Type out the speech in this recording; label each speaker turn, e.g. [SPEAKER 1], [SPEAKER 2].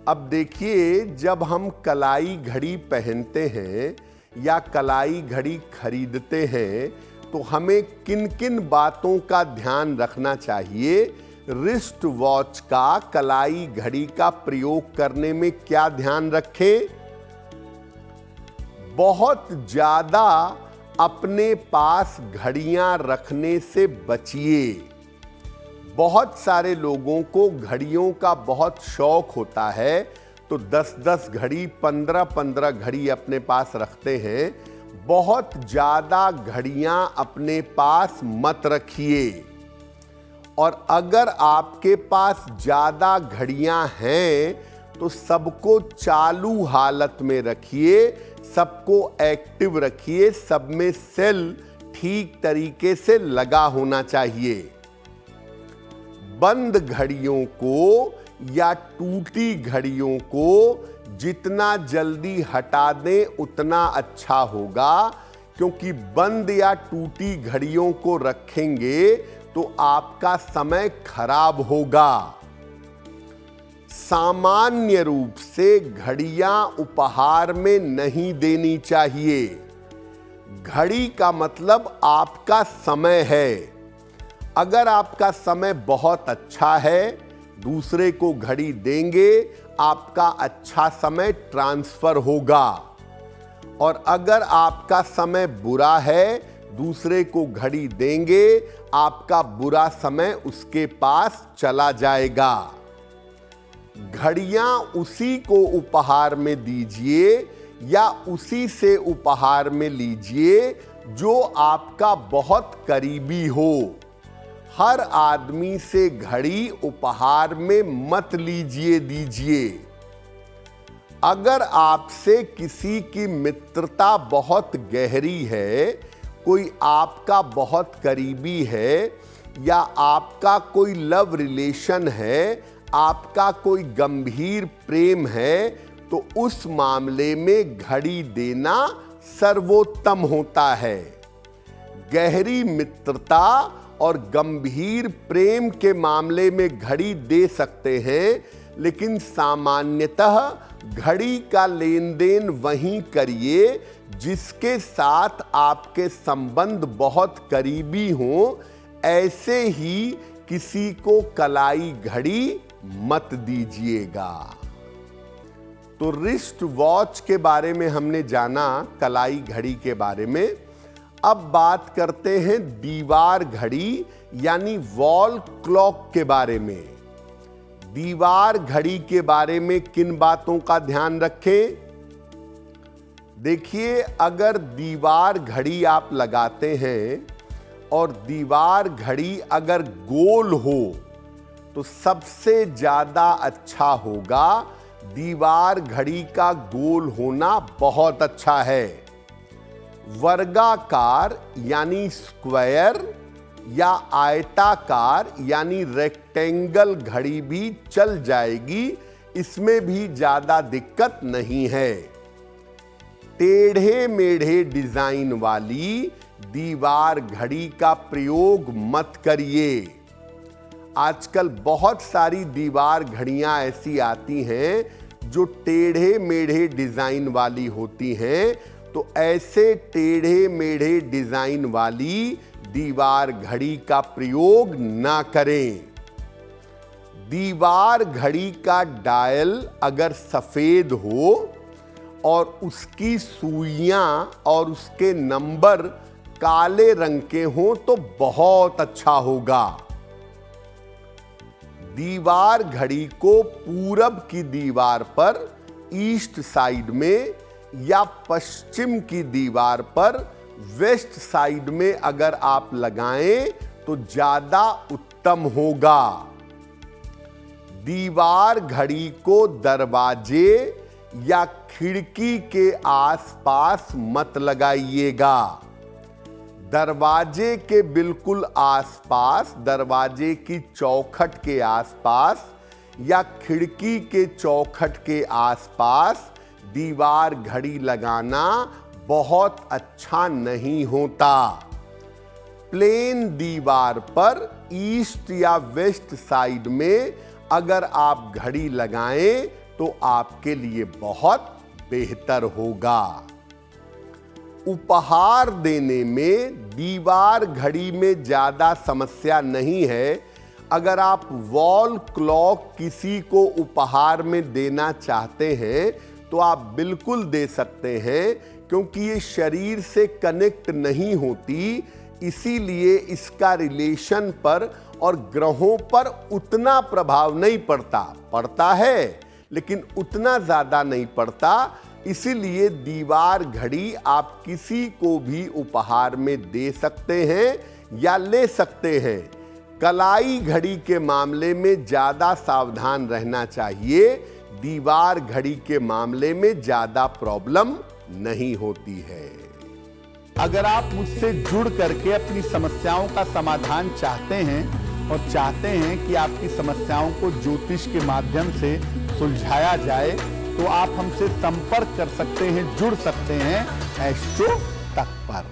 [SPEAKER 1] अब देखिए, जब हम कलाई घड़ी पहनते हैं या कलाई घड़ी खरीदते हैं तो हमें किन किन बातों का ध्यान रखना चाहिए। रिस्ट वॉच का कलाई घड़ी का प्रयोग करने में क्या ध्यान रखें? बहुत ज्यादा अपने पास घड़ियां रखने से बचिए। बहुत सारे लोगों को घड़ियों का बहुत शौक होता है तो 10-10 घड़ी, 15-15 घड़ी अपने पास रखते हैं। बहुत ज्यादा घड़ियां अपने पास मत रखिए। और अगर आपके पास ज्यादा घड़ियां हैं तो सबको चालू हालत में रखिए, सबको एक्टिव रखिए, सब में सेल ठीक तरीके से लगा होना चाहिए। बंद घड़ियों को या टूटी घड़ियों को जितना जल्दी हटा दें उतना अच्छा होगा, क्योंकि बंद या टूटी घड़ियों को रखेंगे तो आपका समय खराब होगा। सामान्य रूप से घड़ियां उपहार में नहीं देनी चाहिए। घड़ी का मतलब आपका समय है। अगर आपका समय बहुत अच्छा है, दूसरे को घड़ी देंगे, आपका अच्छा समय ट्रांसफर होगा। और अगर आपका समय बुरा है, दूसरे को घड़ी देंगे, आपका बुरा समय उसके पास चला जाएगा। घड़ियां उसी को उपहार में दीजिए या उसी से उपहार में लीजिए जो आपका बहुत करीबी हो। हर आदमी से घड़ी उपहार में मत लीजिए दीजिए। अगर आपसे किसी की मित्रता बहुत गहरी है, कोई आपका बहुत करीबी है या आपका कोई लव रिलेशन है, आपका कोई गंभीर प्रेम है, तो उस मामले में घड़ी देना सर्वोत्तम होता है। गहरी मित्रता और गंभीर प्रेम के मामले में घड़ी दे सकते हैं, लेकिन सामान्यतः घड़ी का लेन देन वहीं करिए जिसके साथ आपके संबंध बहुत करीबी हों। ऐसे ही किसी को कलाई घड़ी मत दीजिएगा। तो रिस्ट वॉच के बारे में हमने जाना, कलाई घड़ी के बारे में। अब बात करते हैं दीवार घड़ी यानी वॉल क्लॉक के बारे में। दीवार घड़ी के बारे में किन बातों का ध्यान रखें? देखिए, अगर दीवार घड़ी आप लगाते हैं और दीवार घड़ी अगर गोल हो तो सबसे ज्यादा अच्छा होगा। दीवार घड़ी का गोल होना बहुत अच्छा है। वर्गाकार यानी स्क्वायर या आयताकार यानी रेक्टेंगल घड़ी भी चल जाएगी, इसमें भी ज्यादा दिक्कत नहीं है। टेढ़े मेढ़े डिजाइन वाली दीवार घड़ी का प्रयोग मत करिए। आजकल बहुत सारी दीवार घड़ियां ऐसी आती हैं जो टेढ़े मेढ़े डिजाइन वाली होती हैं, तो ऐसे टेढ़े मेढ़े डिजाइन वाली दीवार घड़ी का प्रयोग ना करें। दीवार घड़ी का डायल अगर सफेद हो और उसकी सुइयां और उसके नंबर काले रंग के हों तो बहुत अच्छा होगा। दीवार घड़ी को पूरब की दीवार पर ईस्ट साइड में या पश्चिम की दीवार पर वेस्ट साइड में अगर आप लगाएं तो ज्यादा उत्तम होगा। दीवार घड़ी को दरवाजे या खिड़की के आसपास मत लगाइएगा। दरवाजे के बिल्कुल आसपास, दरवाजे की चौखट के आसपास या खिड़की के चौखट के आसपास दीवार घड़ी लगाना बहुत अच्छा नहीं होता। प्लेन दीवार पर ईस्ट या वेस्ट साइड में अगर आप घड़ी लगाएं तो आपके लिए बहुत बेहतर होगा। उपहार देने में दीवार घड़ी में ज्यादा समस्या नहीं है। अगर आप वॉल क्लॉक किसी को उपहार में देना चाहते हैं तो आप बिल्कुल दे सकते हैं, क्योंकि ये शरीर से कनेक्ट नहीं होती, इसीलिए इसका रिलेशन पर और ग्रहों पर उतना प्रभाव नहीं पड़ता है लेकिन उतना ज्यादा नहीं पड़ता। इसीलिए दीवार घड़ी आप किसी को भी उपहार में दे सकते हैं या ले सकते हैं। कलाई घड़ी के मामले में ज्यादा सावधान रहना चाहिए, दीवार घड़ी के मामले में ज्यादा प्रॉब्लम नहीं होती है।
[SPEAKER 2] अगर आप मुझसे जुड़ करके अपनी समस्याओं का समाधान चाहते हैं और चाहते हैं कि आपकी समस्याओं को ज्योतिष के माध्यम से सुलझाया जाए, तो आप हमसे संपर्क कर सकते हैं, जुड़ सकते हैं एस्ट्रो तक पर।